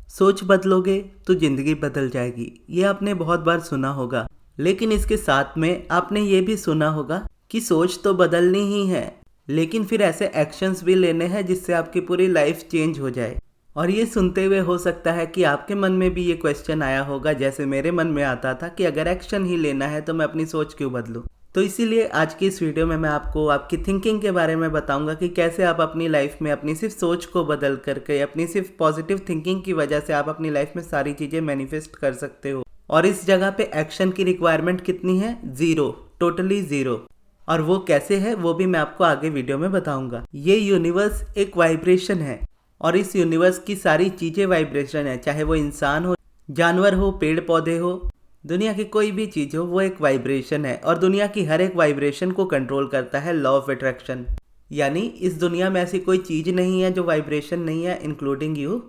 सोच बदलोगे तो जिंदगी बदल जाएगी, ये आपने बहुत बार सुना होगा। लेकिन इसके साथ में आपने ये भी सुना होगा कि सोच तो बदलनी ही है, लेकिन फिर ऐसे एक्शंस भी लेने हैं जिससे आपकी पूरी लाइफ चेंज हो जाए। और ये सुनते हुए हो सकता है कि आपके मन में भी ये क्वेश्चन आया होगा, जैसे मेरे मन में आता था कि अगर एक्शन ही लेना है तो मैं अपनी सोच क्यों बदलूं। तो इसीलिए आज की इस वीडियो में मैं आपको आपकी थिंकिंग के बारे में बताऊंगा कि कैसे आप अपनी लाइफ में अपनी सिर्फ सोच को बदल करके, अपनी सिर्फ पॉजिटिव थिंकिंग की वजह से आप अपनी लाइफ में सारी चीज़ें मैनिफेस्ट कर सकते हो। और इस जगह पे एक्शन की रिक्वायरमेंट कितनी है? Zero, totally zero. और वो कैसे है वो भी मैं आपको आगे वीडियो में बताऊंगा। ये यूनिवर्स एक वाइब्रेशन है और इस यूनिवर्स की सारी चीज़ें वाइब्रेशन है, चाहे वो इंसान हो, जानवर हो, पेड़ पौधे हो, दुनिया की कोई भी चीज़ हो, वो एक वाइब्रेशन है। और दुनिया की हर एक वाइब्रेशन को कंट्रोल करता है लॉ ऑफ अट्रैक्शन। यानी इस दुनिया में ऐसी कोई चीज़ नहीं है जो वाइब्रेशन नहीं है, इंक्लूडिंग यू।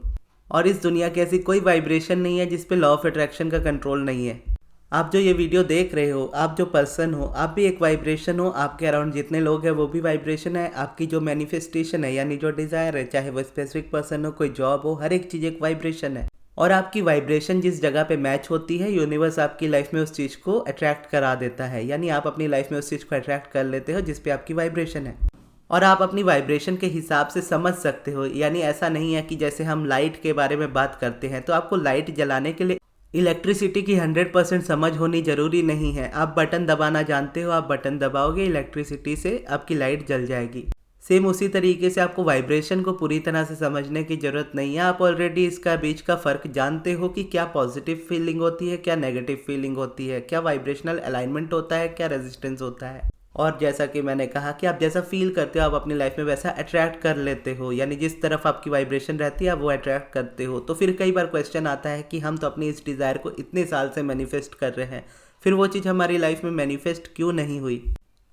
और इस दुनिया की ऐसी कोई वाइब्रेशन नहीं है जिस पे लॉ ऑफ अट्रैक्शन का कंट्रोल नहीं है। आप जो ये वीडियो देख रहे हो, आप जो पर्सन हो, आप भी एक वाइब्रेशन हो। आपके अराउंड जितने लोग हैं वो भी वाइब्रेशन है। आपकी जो मैनिफेस्टेशन है यानी जो डिज़ायर है, चाहे वो स्पेसिफिक पर्सन हो, कोई जॉब हो, हर एक चीज़ एक वाइब्रेशन है। और आपकी वाइब्रेशन जिस जगह पे मैच होती है, यूनिवर्स आपकी लाइफ में उस चीज़ को अट्रैक्ट करा देता है। यानी आप अपनी लाइफ में उस चीज़ को अट्रैक्ट कर लेते हो जिस पे आपकी वाइब्रेशन है। और आप अपनी वाइब्रेशन के हिसाब से समझ सकते हो। यानी ऐसा नहीं है कि जैसे हम लाइट के बारे में बात करते हैं तो आपको लाइट जलाने के लिए इलेक्ट्रिसिटी की 100% समझ होनी ज़रूरी नहीं है। आप बटन दबाना जानते हो, आप बटन दबाओगे, इलेक्ट्रिसिटी से आपकी लाइट जल जाएगी। सेम उसी तरीके से आपको वाइब्रेशन को पूरी तरह से समझने की ज़रूरत नहीं है। आप ऑलरेडी इसका बीच का फ़र्क जानते हो कि क्या पॉजिटिव फीलिंग होती है, क्या नेगेटिव फीलिंग होती है, क्या वाइब्रेशनल अलाइनमेंट होता है, क्या रेजिस्टेंस होता है। और जैसा कि मैंने कहा कि आप जैसा फील करते हो आप अपनी लाइफ में वैसा अट्रैक्ट कर लेते हो। यानी जिस तरफ आपकी वाइब्रेशन रहती है आप वो अट्रैक्ट करते हो। तो फिर कई बार क्वेश्चन आता है कि हम तो अपनी इस डिज़ायर को इतने साल से मैनिफेस्ट कर रहे हैं, फिर वो चीज़ हमारी लाइफ में मैनिफेस्ट क्यों नहीं हुई?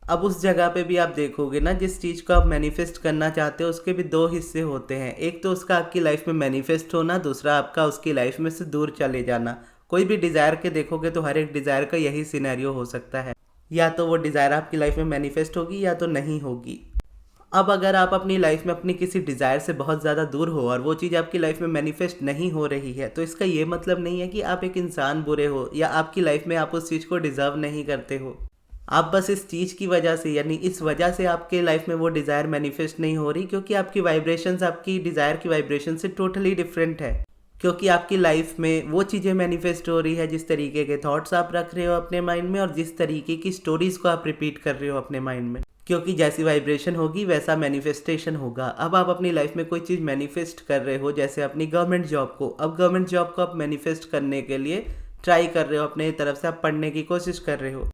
अब उस जगह पे भी आप देखोगे ना, जिस चीज़ को आप मैनिफेस्ट करना चाहते हो उसके भी दो हिस्से होते हैं। एक तो उसका आपकी लाइफ में मैनिफेस्ट होना, दूसरा आपका उसकी लाइफ में से दूर चले जाना। कोई भी डिज़ायर के देखोगे तो हर एक डिज़ायर का यही सिनेरियो हो सकता है, या तो वो डिज़ायर आपकी लाइफ में मैनिफेस्ट होगी या तो नहीं होगी। अब अगर आप अपनी लाइफ में अपनी किसी डिज़ायर से बहुत ज़्यादा दूर हो और वो चीज़ आपकी लाइफ में मैनिफेस्ट नहीं हो रही है, तो इसका ये मतलब नहीं है कि आप एक इंसान बुरे हो या आपकी लाइफ में आप उस चीज़ को डिज़र्व नहीं करते हो। आप बस इस चीज़ की वजह से, यानी इस वजह से आपके लाइफ में वो डिज़ायर मैनिफेस्ट नहीं हो रही क्योंकि आपकी वाइब्रेशंस आपकी डिज़ायर की वाइब्रेशन से टोटली डिफरेंट है। क्योंकि आपकी लाइफ में वो चीज़ें मैनिफेस्ट हो रही है जिस तरीके के थॉट्स आप रख रहे हो अपने माइंड में और जिस तरीके की स्टोरीज़ को आप रिपीट कर रहे हो अपने माइंड में। क्योंकि जैसी वाइब्रेशन होगी वैसा मैनिफेस्टेशन होगा। अब आप अपनी लाइफ में कोई चीज़ मैनिफेस्ट कर रहे हो, जैसे अपनी गवर्नमेंट जॉब को। अब गवर्नमेंट जॉब को आप मैनिफेस्ट करने के लिए ट्राई कर रहे हो, अपने तरफ से आप पढ़ने की कोशिश कर रहे हो।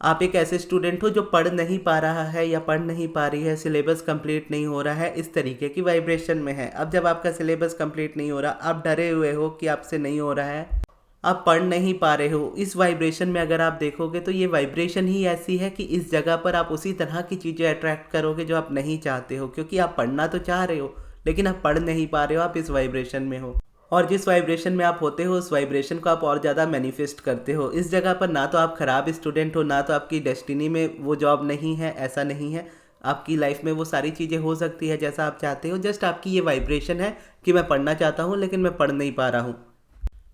आप एक ऐसे स्टूडेंट हो जो पढ़ नहीं पा रहा है या पढ़ नहीं पा रही है, सिलेबस कंप्लीट नहीं हो रहा है, इस तरीके की वाइब्रेशन में है। अब जब आपका सिलेबस कंप्लीट नहीं हो रहा, आप डरे हुए हो कि आपसे नहीं हो रहा है, आप पढ़ नहीं पा रहे हो, इस वाइब्रेशन में अगर आप देखोगे तो ये वाइब्रेशन ही ऐसी है कि इस जगह पर आप उसी तरह की चीज़ें अट्रैक्ट करोगे जो आप नहीं चाहते हो। क्योंकि आप पढ़ना तो चाह रहे हो लेकिन आप पढ़ नहीं पा रहे हो, आप इस वाइब्रेशन में हो। और जिस वाइब्रेशन में आप होते हो उस वाइब्रेशन को आप और ज़्यादा मैनिफेस्ट करते हो। इस जगह पर ना तो आप ख़राब स्टूडेंट हो, ना तो आपकी डेस्टिनी में वो जॉब नहीं है, ऐसा नहीं है। आपकी लाइफ में वो सारी चीज़ें हो सकती है जैसा आप चाहते हो। जस्ट आपकी ये वाइब्रेशन है कि मैं पढ़ना चाहता हूँ लेकिन मैं पढ़ नहीं पा रहा हूँ।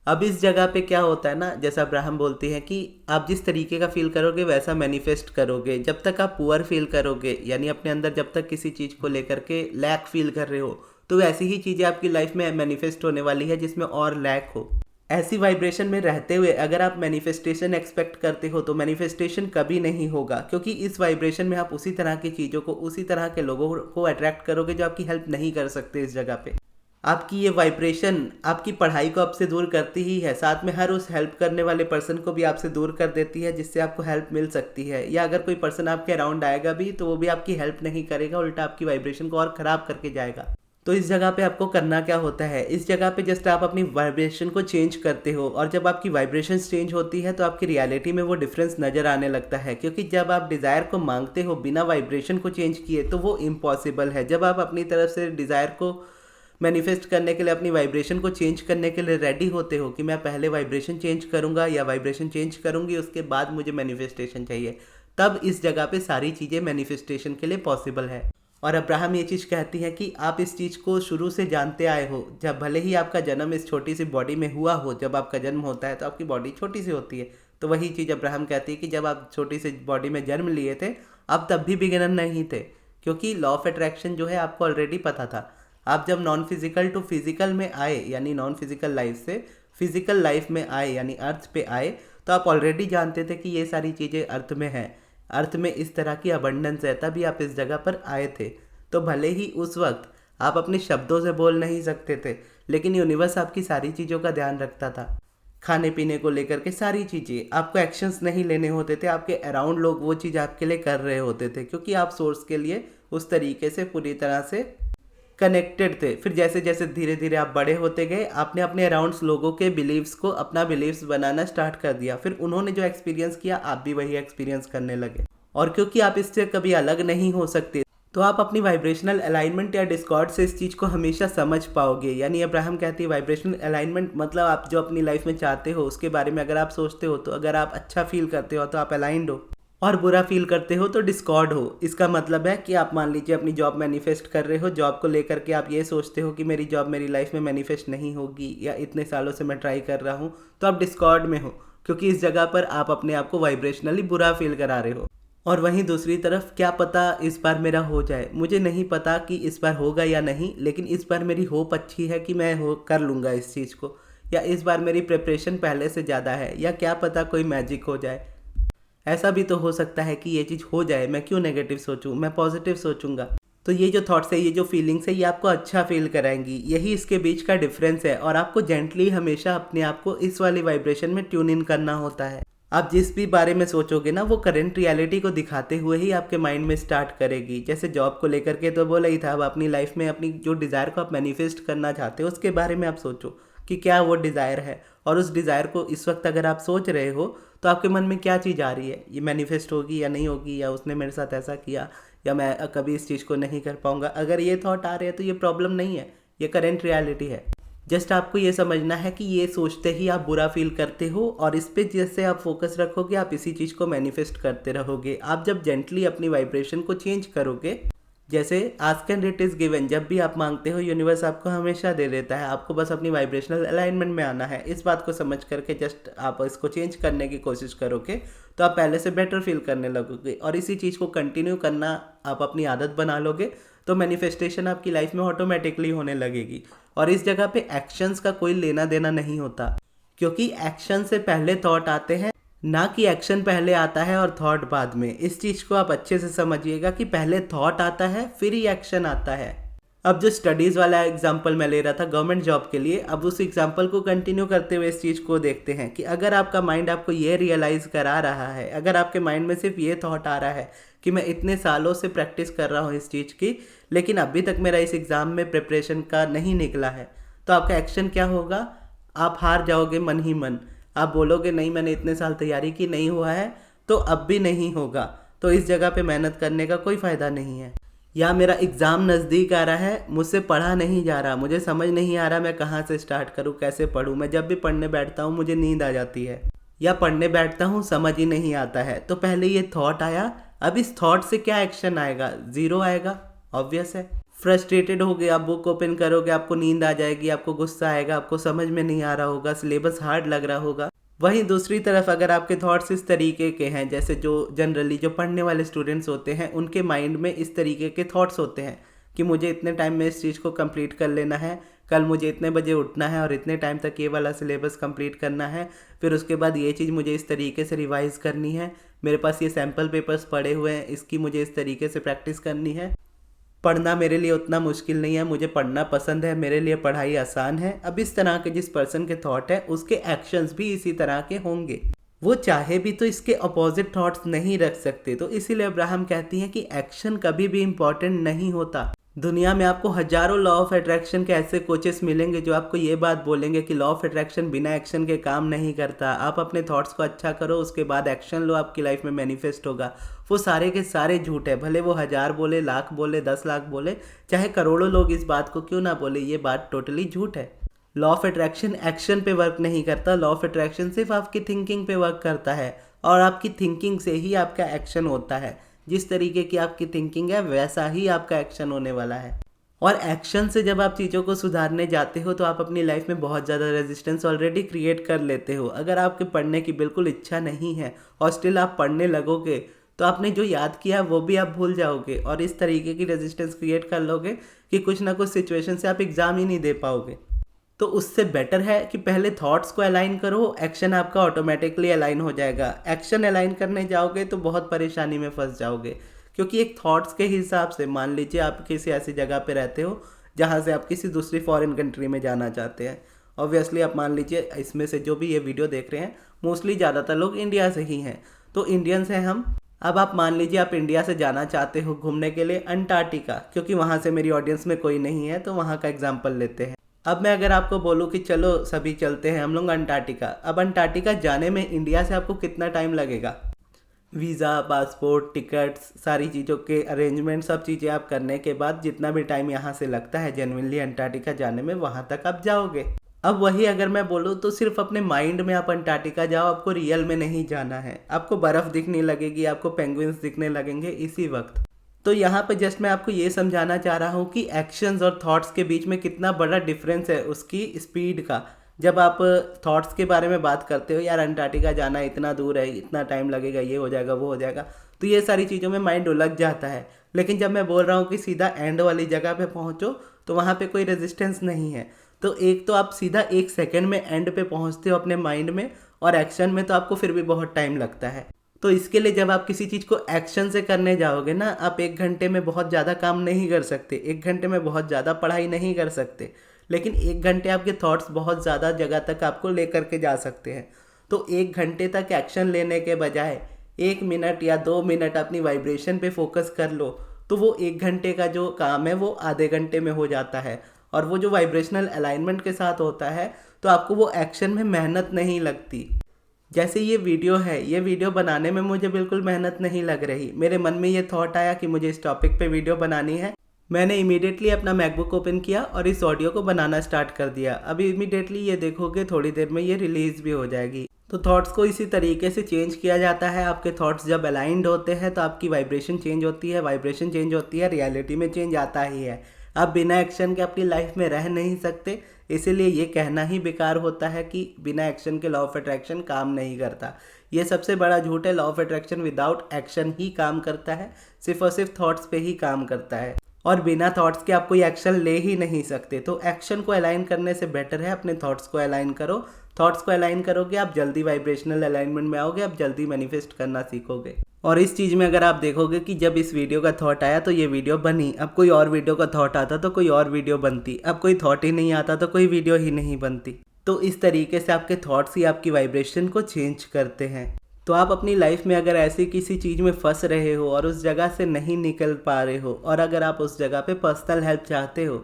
अब इस जगह पे क्या होता है ना, जैसा अब्राहम बोलती है कि आप जिस तरीके का फील करोगे वैसा मैनिफेस्ट करोगे। जब तक आप पुअर फील करोगे, यानी अपने अंदर जब तक किसी चीज़ को लेकर के लैक फील कर रहे हो, तो वैसी ही चीज़ें आपकी लाइफ में मैनिफेस्ट होने वाली है जिसमें और लैक हो। ऐसी वाइब्रेशन में रहते हुए अगर आप मैनिफेस्टेशन एक्सपेक्ट करते हो तो मैनिफेस्टेशन कभी नहीं होगा। क्योंकि इस वाइब्रेशन में आप उसी तरह की चीज़ों को, उसी तरह के लोगों को अट्रैक्ट करोगे जो आपकी हेल्प नहीं कर सकते इस जगह पे। आपकी ये वाइब्रेशन आपकी पढ़ाई को आपसे दूर करती ही है, साथ में हर उस हेल्प करने वाले पर्सन को भी आपसे दूर कर देती है जिससे आपको हेल्प मिल सकती है। या अगर कोई पर्सन आपके अराउंड आएगा भी तो वो भी आपकी हेल्प नहीं करेगा, उल्टा आपकी वाइब्रेशन को और ख़राब करके जाएगा। तो इस जगह पे आपको करना क्या होता है? इस जगह पे जस्ट आप अपनी वाइब्रेशन को चेंज करते हो और जब आपकी वाइब्रेशन चेंज होती है तो आपकी रियलिटी में वो डिफरेंस नज़र आने लगता है। क्योंकि जब आप डिज़ायर को मांगते हो बिना वाइब्रेशन को चेंज किए तो वो इम्पॉसिबल है। जब आप अपनी तरफ से डिज़ायर को मैनिफेस्ट करने के लिए, अपनी वाइब्रेशन को चेंज करने के लिए रेडी होते हो कि मैं पहले वाइब्रेशन चेंज करूंगा या वाइब्रेशन चेंज करूंगी उसके बाद मुझे मैनिफेस्टेशन चाहिए, तब इस जगह पे सारी चीज़ें मैनिफेस्टेशन के लिए पॉसिबल है। और अब्राहम ये चीज़ कहती है कि आप इस चीज़ को शुरू से जानते आए हो। जब भले ही आपका जन्म इस छोटी सी बॉडी में हुआ हो, जब आपका जन्म होता है तो आपकी बॉडी छोटी सी होती है। तो वही चीज़ अब्राहम कहती है कि जब आप छोटी सी बॉडी में जन्म लिए थे, आप तब भी बिगिनर नहीं थे, क्योंकि लॉ ऑफ अट्रैक्शन जो है आपको ऑलरेडी पता था। आप जब नॉन फिजिकल टू फिजिकल में आए, यानी नॉन फिजिकल लाइफ से फिजिकल लाइफ में आए, यानी अर्थ पे आए, तो आप ऑलरेडी जानते थे कि ये सारी चीज़ें अर्थ में हैं, अर्थ में इस तरह की अबंडेंस है, तभी आप इस जगह पर आए थे। तो भले ही उस वक्त आप अपने शब्दों से बोल नहीं सकते थे, लेकिन यूनिवर्स आपकी सारी चीज़ों का ध्यान रखता था। खाने पीने को लेकर के सारी चीज़ें, आपको एक्शंस नहीं लेने होते थे, आपके अराउंड लोग वो चीज़ आपके लिए कर रहे होते थे, क्योंकि आप सोर्स के लिए उस तरीके से पूरी तरह से कनेक्टेड थे। फिर जैसे जैसे धीरे धीरे आप बड़े होते गए, आपने अपने अराउंड्स लोगों के बिलीव्स को अपना बिलीव्स बनाना स्टार्ट कर दिया। फिर उन्होंने जो एक्सपीरियंस किया, आप भी वही एक्सपीरियंस करने लगे। और क्योंकि आप इससे कभी अलग नहीं हो सकते, तो आप अपनी वाइब्रेशनल अलाइनमेंट या डिस्कॉर्ड से इस चीज़ को हमेशा समझ पाओगे। यानी अब्राहम कहती है वाइब्रेशनल अलाइनमेंट मतलब आप जो अपनी लाइफ में चाहते हो उसके बारे में अगर आप सोचते हो, तो अगर आप अच्छा फील करते हो तो आप अलाइंड हो, और बुरा फील करते हो तो डिस्कॉर्ड हो। इसका मतलब है कि आप मान लीजिए अपनी जॉब मैनिफेस्ट कर रहे हो, जॉब को लेकर के आप ये सोचते हो कि मेरी जॉब मेरी लाइफ में मैनिफेस्ट नहीं होगी, या इतने सालों से मैं ट्राई कर रहा हूँ, तो आप डिस्कॉर्ड में हो, क्योंकि इस जगह पर आप अपने आप को वाइब्रेशनली बुरा फील करा रहे हो। और वहीं दूसरी तरफ, क्या पता इस बार मेरा हो जाए, मुझे नहीं पता कि इस बार होगा या नहीं, लेकिन इस बार मेरी होप अच्छी है कि मैं कर लूँगा इस चीज़ को, या इस बार मेरी प्रिपरेशन पहले से ज़्यादा है, या क्या पता कोई मैजिक हो जाए। ऐसा भी तो हो सकता है कि ये चीज़ हो जाए, मैं क्यों नेगेटिव सोचूं, मैं पॉजिटिव सोचूंगा। तो ये जो थॉट्स है, ये जो फीलिंग्स है, ये आपको अच्छा फील कराएंगी। यही इसके बीच का डिफरेंस है, और आपको जेंटली हमेशा अपने आप को इस वाली वाइब्रेशन में ट्यून इन करना होता है। आप जिस भी बारे में सोचोगे ना, वो करंट रियलिटी को दिखाते हुए ही आपके माइंड में स्टार्ट करेगी। जैसे जॉब को लेकर के तो बोला ही था, अब अपनी लाइफ में अपनी जो डिज़ायर को आप मैनिफेस्ट करना चाहते हो उसके बारे में आप सोचो कि क्या वो डिज़ायर है, और उस डिज़ायर को इस वक्त अगर आप सोच रहे हो तो आपके मन में क्या चीज़ आ रही है, ये मैनिफेस्ट होगी या नहीं होगी, या उसने मेरे साथ ऐसा किया, या मैं कभी इस चीज़ को नहीं कर पाऊंगा। अगर ये थॉट आ रहे हैं तो ये प्रॉब्लम नहीं है, ये करंट रियलिटी है। जस्ट आपको ये समझना है कि ये सोचते ही आप बुरा फील करते हो, और इस पे जैसे आप फोकस रखोगे आप इसी चीज़ को मैनिफेस्ट करते रहोगे। आप जब जेंटली अपनी वाइब्रेशन को चेंज करोगे, जैसे ask and it is given, जब भी आप मांगते हो यूनिवर्स आपको हमेशा दे देता है, आपको बस अपनी वाइब्रेशनल अलाइनमेंट में आना है। इस बात को समझ करके जस्ट आप इसको चेंज करने की कोशिश करोगे तो आप पहले से बेटर फील करने लगोगे, और इसी चीज़ को कंटिन्यू करना आप अपनी आदत बना लोगे, तो मैनिफेस्टेशन आपकी लाइफ में ऑटोमेटिकली होने लगेगी। और इस जगह पे एक्शंस का कोई लेना देना नहीं होता, क्योंकि एक्शन से पहले थॉट आते हैं, ना कि एक्शन पहले आता है और थॉट बाद में। इस चीज़ को आप अच्छे से समझिएगा कि पहले थॉट आता है फिर ही एक्शन आता है। अब जो स्टडीज़ वाला एग्जांपल मैं ले रहा था गवर्नमेंट जॉब के लिए, अब उस एग्जांपल को कंटिन्यू करते हुए इस चीज़ को देखते हैं कि अगर आपका माइंड आपको ये रियलाइज़ करा रहा है, अगर आपके माइंड में सिर्फ ये थॉट आ रहा है कि मैं इतने सालों से प्रैक्टिस कर रहा हूँ इस चीज़ की, लेकिन अभी तक मेरा इस एग्ज़ाम में प्रिपरेशन का नहीं निकला है, तो आपका एक्शन क्या होगा? आप हार जाओगे मन ही मन। आप बोलोगे नहीं मैंने इतने साल तैयारी की, नहीं हुआ है तो अब भी नहीं होगा, तो इस जगह पे मेहनत करने का कोई फ़ायदा नहीं है। या मेरा एग्ज़ाम नज़दीक आ रहा है, मुझसे पढ़ा नहीं जा रहा, मुझे समझ नहीं आ रहा मैं कहाँ से स्टार्ट करूँ, कैसे पढूँ, मैं जब भी पढ़ने बैठता हूँ मुझे नींद आ जाती है, या पढ़ने बैठता हूँ समझ ही नहीं आता है। तो पहले ये थॉट आया, अब इस थॉट से क्या एक्शन आएगा? ज़ीरो आएगा, ऑब्वियस है। फ्रस्ट्रेटेड हो गए, आप बुक ओपन करोगे आपको नींद आ जाएगी, आपको गुस्सा आएगा, आपको समझ में नहीं आ रहा होगा, सिलेबस हार्ड लग रहा होगा। वहीं दूसरी तरफ अगर आपके थॉट्स इस तरीके के हैं, जैसे जो जनरली जो पढ़ने वाले स्टूडेंट्स होते हैं उनके माइंड में इस तरीके के थॉट्स होते हैं कि मुझे इतने टाइम में इस चीज़ को कंप्लीट कर लेना है, कल मुझे इतने बजे उठना है और इतने टाइम तक ये वाला सिलेबस कंप्लीट करना है, फिर उसके बाद ये चीज़ मुझे इस तरीके से रिवाइज़ करनी है, मेरे पास ये सैम्पल पेपर्स पड़े हुए हैं, इसकी मुझे इस तरीके से प्रैक्टिस करनी है, पढ़ना मेरे लिए उतना मुश्किल नहीं है, मुझे पढ़ना पसंद है, मेरे लिए पढ़ाई आसान है। अब इस तरह के जिस पर्सन के थॉट है उसके एक्शंस भी इसी तरह के होंगे। वो चाहे भी तो इसके अपोजिट थॉट्स नहीं रख सकते। तो इसीलिए अब्राहम कहती हैं कि एक्शन कभी भी इम्पॉर्टेंट नहीं होता। दुनिया में आपको हजारों लॉ ऑफ अट्रैक्शन के ऐसे कोचेस मिलेंगे जो आपको ये बात बोलेंगे कि लॉ ऑफ अट्रैक्शन बिना एक्शन के काम नहीं करता, आप अपने थॉट्स को अच्छा करो उसके बाद एक्शन लो, आपकी लाइफ में मैनिफेस्ट होगा। वो सारे के सारे झूठ है, भले वो 1000 बोले, लाख बोले, 10 लाख बोले, चाहे करोड़ों लोग इस बात को क्यों ना बोले, ये बात टोटली झूठ है। लॉ ऑफ अट्रैक्शन एक्शन पे वर्क नहीं करता, लॉ ऑफ अट्रैक्शन सिर्फ आपकी थिंकिंग पे वर्क करता है, और आपकी थिंकिंग से ही आपका एक्शन होता है। जिस तरीके की आपकी थिंकिंग है वैसा ही आपका एक्शन होने वाला है। और एक्शन से जब आप चीज़ों को सुधारने जाते हो तो आप अपनी लाइफ में बहुत ज़्यादा रेजिस्टेंस ऑलरेडी क्रिएट कर लेते हो। अगर आपके पढ़ने की बिल्कुल इच्छा नहीं है और स्टिल आप पढ़ने लगोगे तो आपने जो याद किया वो भी आप भूल जाओगे और इस तरीके की रेजिस्टेंस क्रिएट कर लोगे कि कुछ ना कुछ सिचुएशन से आप एग्ज़ाम ही नहीं दे पाओगे। तो उससे बेटर है कि पहले थॉट्स को अलाइन करो, एक्शन आपका ऑटोमेटिकली अलाइन हो जाएगा। एक्शन अलाइन करने जाओगे तो बहुत परेशानी में फंस जाओगे, क्योंकि एक थॉट्स के हिसाब से मान लीजिए आप किसी ऐसी जगह पे रहते हो जहाँ से आप किसी दूसरी फॉरेन कंट्री में जाना चाहते हैं। ऑब्वियसली आप मान लीजिए इसमें से जो भी ये वीडियो देख रहे हैं मोस्टली ज़्यादातर लोग इंडिया से ही हैं, तो इंडियंस हैं हम। अब आप मान लीजिए आप इंडिया से जाना चाहते हो घूमने के लिए अंटार्कटिका, क्योंकि वहाँ से मेरी ऑडियंस में कोई नहीं है तो वहाँ का एग्जाम्पल लेते हैं। अब मैं अगर आपको बोलूँ कि चलो सभी चलते हैं हम लोग अंटार्कटिका, अब अंटार्कटिका जाने में इंडिया से आपको कितना टाइम लगेगा? वीज़ा, पासपोर्ट, टिकट्स, सारी चीज़ों के अरेंजमेंट, सब चीज़ें आप करने के बाद जितना भी टाइम यहाँ से लगता है जेन्युइनली अंटार्कटिका जाने में, वहाँ तक आप जाओगे। अब वही अगर मैं बोलूँ तो सिर्फ अपने माइंड में आप अंटार्कटिका जाओ, आपको रियल में नहीं जाना है। आपको बर्फ़ दिखने लगेगी, आपको पेंगुइन्स दिखने लगेंगे इसी वक्त। तो यहाँ पे जस्ट मैं आपको ये समझाना चाह रहा हूँ कि एक्शंस और थॉट्स के बीच में कितना बड़ा डिफरेंस है उसकी स्पीड का। जब आप थॉट्स के बारे में बात करते हो, यार अंटार्कटिका जाना इतना दूर है, इतना टाइम लगेगा, ये हो जाएगा, वो हो जाएगा, तो ये सारी चीज़ों में माइंड उलझ जाता है। लेकिन जब मैं बोल रहा हूँ कि सीधा एंड वाली जगह पे पहुँचो तो वहाँ पे कोई रेजिस्टेंस नहीं है। तो एक तो आप सीधा 1 सेकेंड में एंड पे पहुँचते हो अपने माइंड में, और एक्शन में तो आपको फिर भी बहुत टाइम लगता है। तो इसके लिए जब आप किसी चीज़ को एक्शन से करने जाओगे ना, आप 1 घंटे में बहुत ज़्यादा काम नहीं कर सकते, 1 घंटे में बहुत ज़्यादा पढ़ाई नहीं कर सकते, लेकिन 1 घंटे आपके थॉट्स बहुत ज़्यादा जगह तक आपको ले करके जा सकते हैं। तो 1 घंटे तक एक्शन लेने के बजाय 1 मिनट या 2 मिनट अपनी वाइब्रेशन पे फोकस कर लो, तो वो 1 घंटे का जो काम है वो आधे घंटे में हो जाता है। और वो जो वाइब्रेशनल अलाइनमेंट के साथ होता है तो आपको वो एक्शन में मेहनत नहीं लगती। जैसे ये वीडियो है, ये वीडियो बनाने में मुझे बिल्कुल मेहनत नहीं लग रही। मेरे मन में ये थॉट आया कि मुझे इस टॉपिक पे वीडियो बनानी है, मैंने इमीडिएटली अपना मैकबुक ओपन किया और इस ऑडियो को बनाना स्टार्ट कर दिया। अभी इमीडिएटली ये देखोगे थोड़ी देर में ये रिलीज भी हो जाएगी। तो थॉट्स को इसी तरीके से चेंज किया जाता है। आपके थॉट्स जब अलाइंड होते हैं तो आपकी वाइब्रेशन चेंज होती है, वाइब्रेशन चेंज होती है, रियलिटी में चेंज आता ही है। आप बिना एक्शन के अपनी लाइफ में रह नहीं सकते, इसीलिए ये कहना ही बेकार होता है कि बिना एक्शन के लॉ ऑफ अट्रैक्शन काम नहीं करता। ये सबसे बड़ा झूठ है। Law of attraction without action ही काम करता है, सिर्फ और सिर्फ थॉट्स पे ही काम करता है, और बिना थॉट्स के आप कोई एक्शन ले ही नहीं सकते। तो एक्शन को अलाइन करने से बेटर है अपने थॉट्स को अलाइन करो। थॉट्स को अलाइन करोगे आप जल्दी वाइब्रेशनल अलाइनमेंट में आओगे, आप जल्दी मैनिफेस्ट करना सीखोगे। और इस चीज़ में अगर आप देखोगे कि जब इस वीडियो का थॉट आया तो ये वीडियो बनी, अब कोई और वीडियो का थॉट आता तो कोई और वीडियो बनती, अब कोई थॉट ही नहीं आता तो कोई वीडियो ही नहीं बनती। तो इस तरीके से आपके थॉट्स ही आपकी वाइब्रेशन को चेंज करते हैं। तो आप अपनी लाइफ में अगर ऐसी किसी चीज़ में फंस रहे हो और उस जगह से नहीं निकल पा रहे हो, और अगर आप उस जगह पे पर्सनल हेल्प चाहते हो,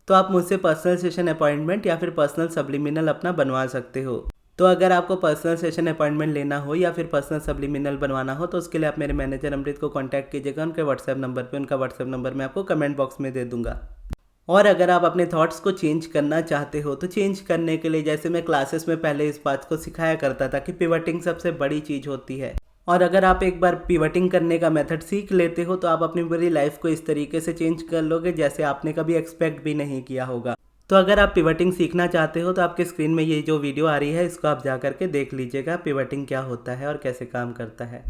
तो आप मुझसे पर्सनल सेशन अपॉइंटमेंट या फिर पर्सनल सब्लिमिनल अपना बनवा सकते हो। तो अगर आपको पर्सनल सेशन अपॉइंटमेंट लेना हो या फिर पर्सनल सब्लिमिनल बनवाना हो तो उसके लिए आप मेरे मैनेजर अमृत को कांटेक्ट कीजिएगा उनके व्हाट्सएप नंबर पे। उनका व्हाट्सएप नंबर मैं आपको कमेंट बॉक्स में दे दूंगा। और अगर आप अपने थॉट्स को चेंज करना चाहते हो तो चेंज करने के लिए, जैसे मैं क्लासेस में पहले इस बात को सिखाया करता था कि पिवटिंग सबसे बड़ी चीज़ होती है, और अगर आप एक बार पिवटिंग करने का मेथड सीख लेते हो तो आप अपनी पूरी लाइफ को इस तरीके से चेंज कर लोगे जैसे आपने कभी एक्सपेक्ट भी नहीं किया होगा। तो अगर आप पिवटिंग सीखना चाहते हो तो आपके स्क्रीन में ये जो वीडियो आ रही है इसको आप जा करके देख लीजिएगा पिवटिंग क्या होता है और कैसे काम करता है।